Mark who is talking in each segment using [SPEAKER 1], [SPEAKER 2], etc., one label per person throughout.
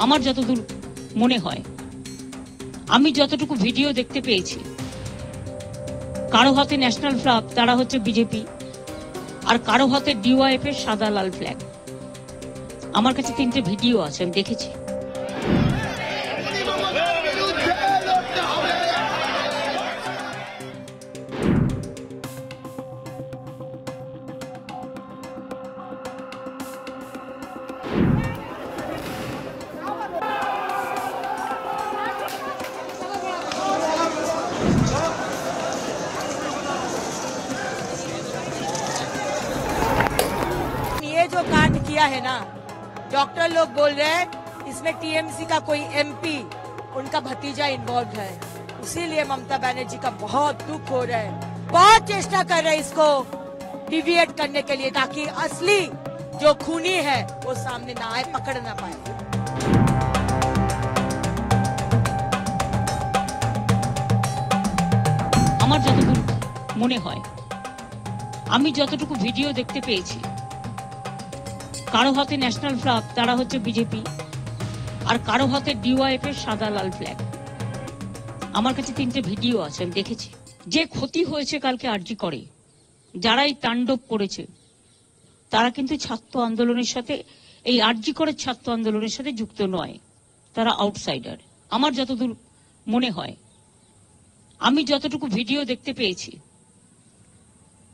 [SPEAKER 1] আমার যতদূর মনে হয়, আমি যতটুকু ভিডিও দেখতে পেয়েছি, কারো হাতে ন্যাশনাল ফ্ল্যাগ, তারা হচ্ছে বিজেপি, আর কারো হাতে ডিওয়াইএফ এর সাদা লাল ফ্ল্যাগ। আমার কাছে 3টে ভিডিও আছে, আমি দেখেছি।
[SPEAKER 2] ये जो कांड किया है ना, डॉक्टर लोग बोल रहे हैं इसमें टीएमसी का कोई एमपी, उनका भतीजा इन्वॉल्व है। इसीलिए ममता बनर्जी का बहुत दुख हो रहा है, बहुत चेष्टा कर रहे हैं इसको डिविएट करने के लिए, ताकि असली जो खूनी है वो सामने ना आए, पकड़ ना पाए।
[SPEAKER 1] আমার যতদূর মনে হয়, আমি যতটুকু ভিডিও দেখতে পেয়েছি, কারো হাতে ন্যাশনাল ফ্ল্যাগ, তারা হচ্ছে বিজেপি, আর কারো হাতে ডিওয়াইএফ এর সাদা লাল ফ্ল্যাগ। আমার কাছে 3টে ভিডিও আছে, আমি দেখেছি। যে ক্ষতি হয়েছে কালকে আরজি করে, যারা এই তাণ্ডব করেছে, তারা কিন্তু ছাত্র আন্দোলনের সাথে, এই আরজি করে ছাত্র আন্দোলনের সাথে যুক্ত নয়, তারা আউটসাইডার। আমার যতদূর মনে হয়, আমি যতটুকু ভিডিও দেখতে পেয়েছি,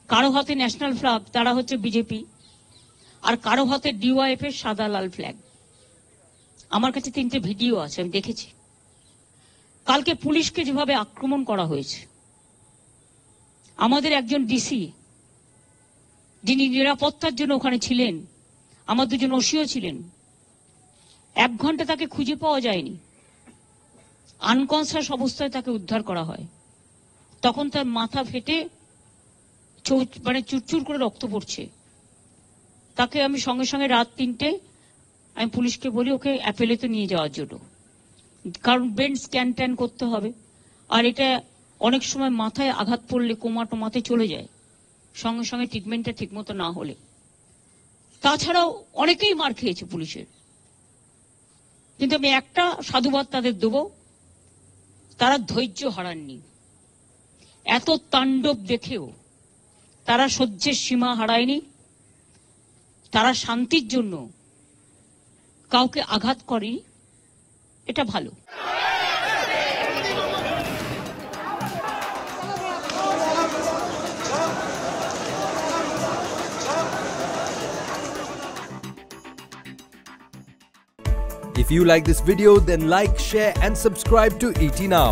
[SPEAKER 1] কারো হাতে ন্যাশনাল ফ্ল্যাগ, তারা হচ্ছে বিজেপি, আর কারো হাতে ডিওয়াইএফ এর সাদা লাল ফ্ল্যাগ। আমার কাছে 3টে ভিডিও আছে, আমি দেখেছি। কালকে পুলিশকে যেভাবে আক্রমণ করা হয়েছে, আমাদের একজন ডিসি যিনি নিরাপত্তার জন্য ওখানে ছিলেন, আমার 2জন ওসিও ছিলেন, 1 ঘন্টা তাকে খুঁজে পাওয়া যায়নি। আনকনসাস অবস্থায় তাকে উদ্ধার করা হয়, তখন তার মাথা ফেটে মানে চুরচুর করে রক্ত পড়ছে। তাকে আমি সঙ্গে সঙ্গে রাত 3টে আমি পুলিশকে বলি ওকে অ্যাপেলেতে নিয়ে যাওয়ার জন্য, কারণ ব্রেন স্ক্যান ট্যান করতে হবে। আর এটা অনেক সময় মাথায় আঘাত পড়লে কোমা টোমাতে চলে যায়, সঙ্গে সঙ্গে ট্রিটমেন্টটা ঠিকমতো না হলে। তাছাড়াও অনেকেই মার খেয়েছে পুলিশের, কিন্তু আমি একটা সাধুবাদ তাদের দেবো, তারা ধৈর্য হারাননি। এত তাণ্ডব দেখেও তারা সহ্যের সীমা হারায়নি, তারা শান্তির জন্য কাউকে আঘাত করেনি, এটা ভালো।
[SPEAKER 3] If you like this video, then like, share and subscribe to ET Now.